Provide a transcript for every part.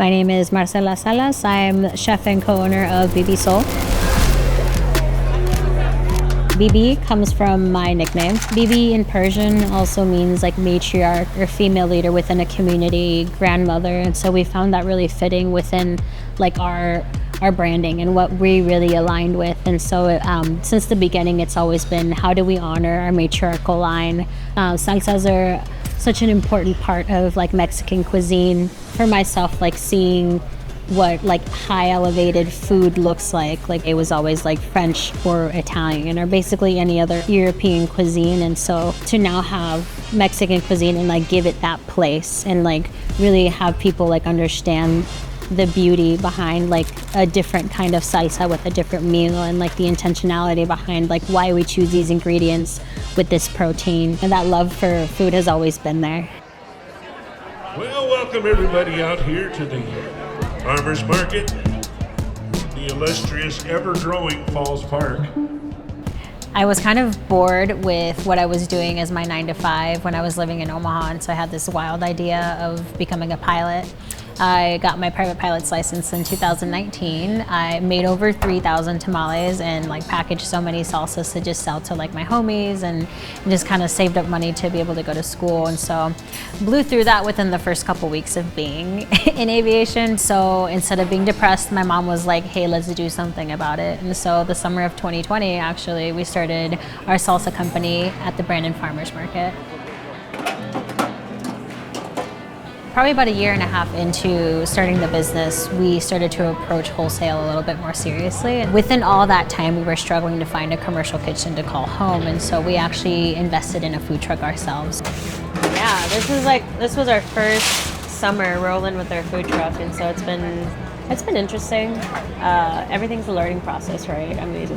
My name is Marcela Salas. I'm chef and co-owner of BibiSol. Bibi comes from my nickname. Bibi in Persian also means like matriarch or female leader within a community, grandmother, and so we found that really fitting within like our branding and what we really aligned with. And so since the beginning, it's always been how do we honor our matriarchal line. Salsas are such an important part of like Mexican cuisine. For myself, like seeing what like high elevated food looks like it was always like French or Italian or basically any other European cuisine. And so to now have Mexican cuisine and like give it that place and like really have people like understand the beauty behind like a different kind of salsa with a different meal and like the intentionality behind like why we choose these ingredients with this protein, and that love for food has always been there. Well, welcome everybody out here to the Farmers Market, the illustrious, ever-growing Falls Park. I was kind of bored with what I was doing as my 9-to-5 when I was living in Omaha, and so I had this wild idea of becoming a pilot. I got my private pilot's license in 2019. I made over 3,000 tamales and like packaged so many salsas to just sell to like my homies and just kind of saved up money to be able to go to school. And so blew through that within the first couple weeks of being in aviation. So instead of being depressed, my mom was like, hey, let's do something about it. And so the summer of 2020, actually, we started our salsa company at the Brandon Farmers Market. Probably about a year and a half into starting the business, we started to approach wholesale a little bit more seriously. And within all that time, we were struggling to find a commercial kitchen to call home, and so we actually invested in a food truck ourselves. Yeah, this was our first summer rolling with our food truck, and so it's been interesting. Everything's a learning process, right? I mean,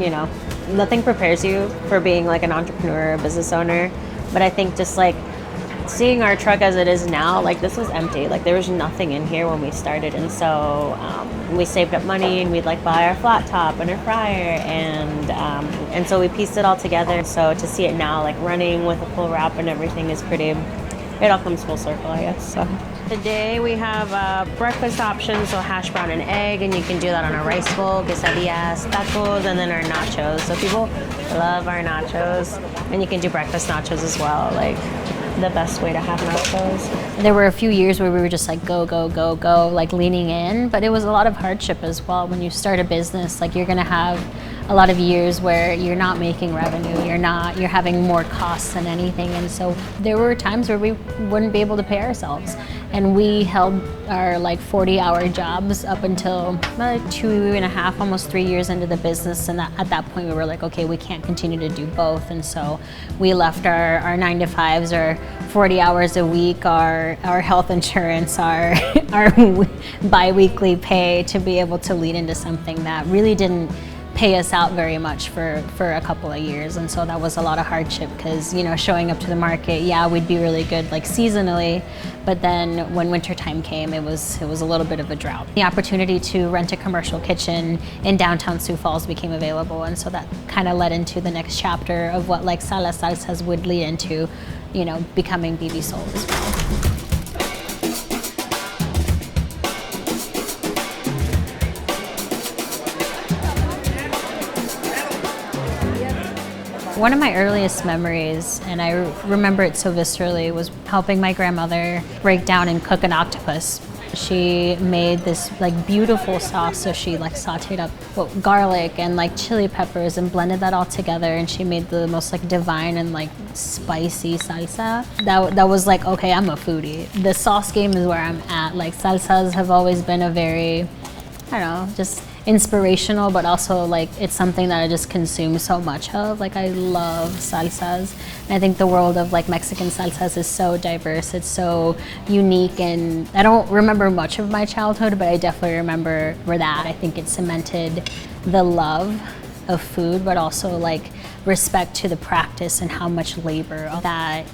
you know, nothing prepares you for being like an entrepreneur or a business owner, but I think just like seeing our truck as it is now, like this was empty, like there was nothing in here when we started. And so we saved up money and we'd like buy our flat top and our fryer, and so we pieced it all together. So to see it now like running with a full wrap and everything is pretty, it all comes full circle, I guess. So today we have breakfast options, so hash brown and egg, and you can do that on a rice bowl, quesadillas, tacos, and then our nachos. So people love our nachos, and you can do breakfast nachos as well, like the best way to have nachos. There were a few years where we were just like go, go, go, go, like leaning in, but it was a lot of hardship as well. When you start a business, like you're gonna have a lot of years where you're not making revenue, you're having more costs than anything. And so there were times where we wouldn't be able to pay ourselves. And we held our like 40-hour jobs up until 2.5, almost 3 years into the business. And at that point we were like, okay, we can't continue to do both. And so we left our 9-to-5s, our 40 hours a week, our health insurance, our bi-weekly pay to be able to lead into something that really didn't pay us out very much for a couple of years. And so that was a lot of hardship because, you know, showing up to the market, yeah, we'd be really good like seasonally, but then when winter time came, it was a little bit of a drought. The opportunity to rent a commercial kitchen in downtown Sioux Falls became available, and so that kind of led into the next chapter of what like Salas Salsas would lead into, you know, becoming BibiSol as well. One of my earliest memories, and I remember it so viscerally, was helping my grandmother break down and cook an octopus. She made this like beautiful sauce, so she like sauteed up garlic and like chili peppers and blended that all together, and she made the most like divine and like spicy salsa. That was like, okay, I'm a foodie. The sauce game is where I'm at. Like salsas have always been a very, I don't know, just inspirational, but also like it's something that I just consume so much of. Like I love salsas, and I think the world of like Mexican salsas is so diverse, it's so unique, and I don't remember much of my childhood, but I definitely remember that. I think it cemented the love of food, but also like respect to the practice and how much labor that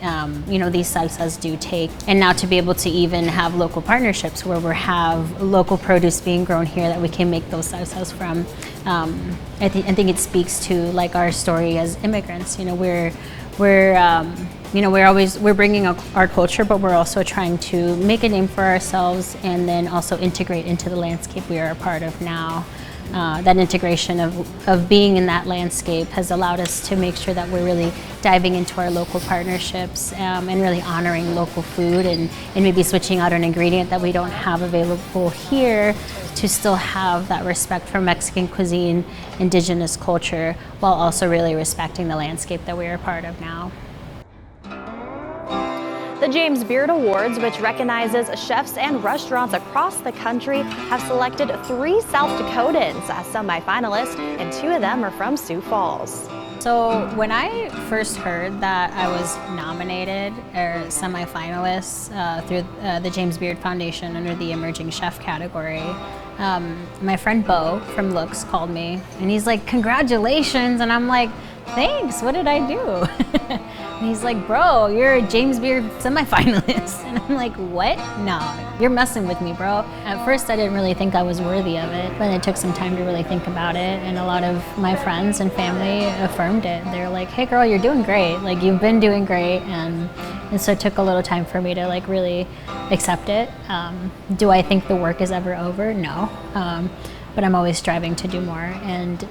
you know, these salsas do take. And now to be able to even have local partnerships where we have local produce being grown here that we can make those salsas from, I think it speaks to like our story as immigrants. You know, we're we're bringing our culture, but we're also trying to make a name for ourselves and then also integrate into the landscape we are a part of now. That integration of being in that landscape has allowed us to make sure that we're really diving into our local partnerships and really honoring local food and maybe switching out an ingredient that we don't have available here to still have that respect for Mexican cuisine, indigenous culture, while also really respecting the landscape that we're a part of now. The James Beard Awards, which recognizes chefs and restaurants across the country, have selected 3 South Dakotans as semifinalists, and 2 of them are from Sioux Falls. So when I first heard that I was nominated or semifinalist through the James Beard Foundation under the Emerging Chef category, my friend Bo from Looks called me and he's like, "Congratulations!" And I'm like, "Thanks, what did I do?" And he's like, "Bro, you're a James Beard semifinalist." And I'm like, "What? No, you're messing with me, bro." At first I didn't really think I was worthy of it, but it took some time to really think about it, and a lot of my friends and family affirmed it. They're like, "Hey girl, you're doing great, like you've been doing great." And so it took a little time for me to like really accept it. Do I think the work is ever over? No. But I'm always striving to do more and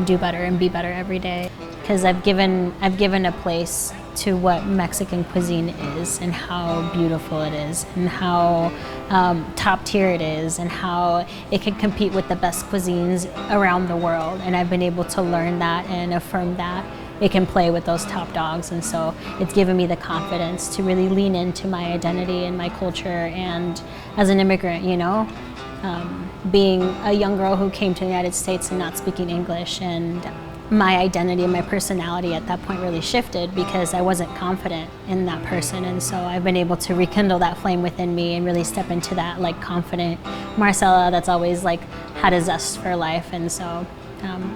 do better and be better every day, because I've given a place to what Mexican cuisine is and how beautiful it is and how top tier it is and how it can compete with the best cuisines around the world. And I've been able to learn that and affirm that it can play with those top dogs. And so it's given me the confidence to really lean into my identity and my culture. And as an immigrant, being a young girl who came to the United States and not speaking English, and my identity and my personality at that point really shifted because I wasn't confident in that person. And so I've been able to rekindle that flame within me and really step into that like confident Marcela that's always like had a zest for life. And so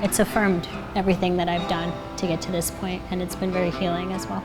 it's affirmed everything that I've done to get to this point, and it's been very healing as well.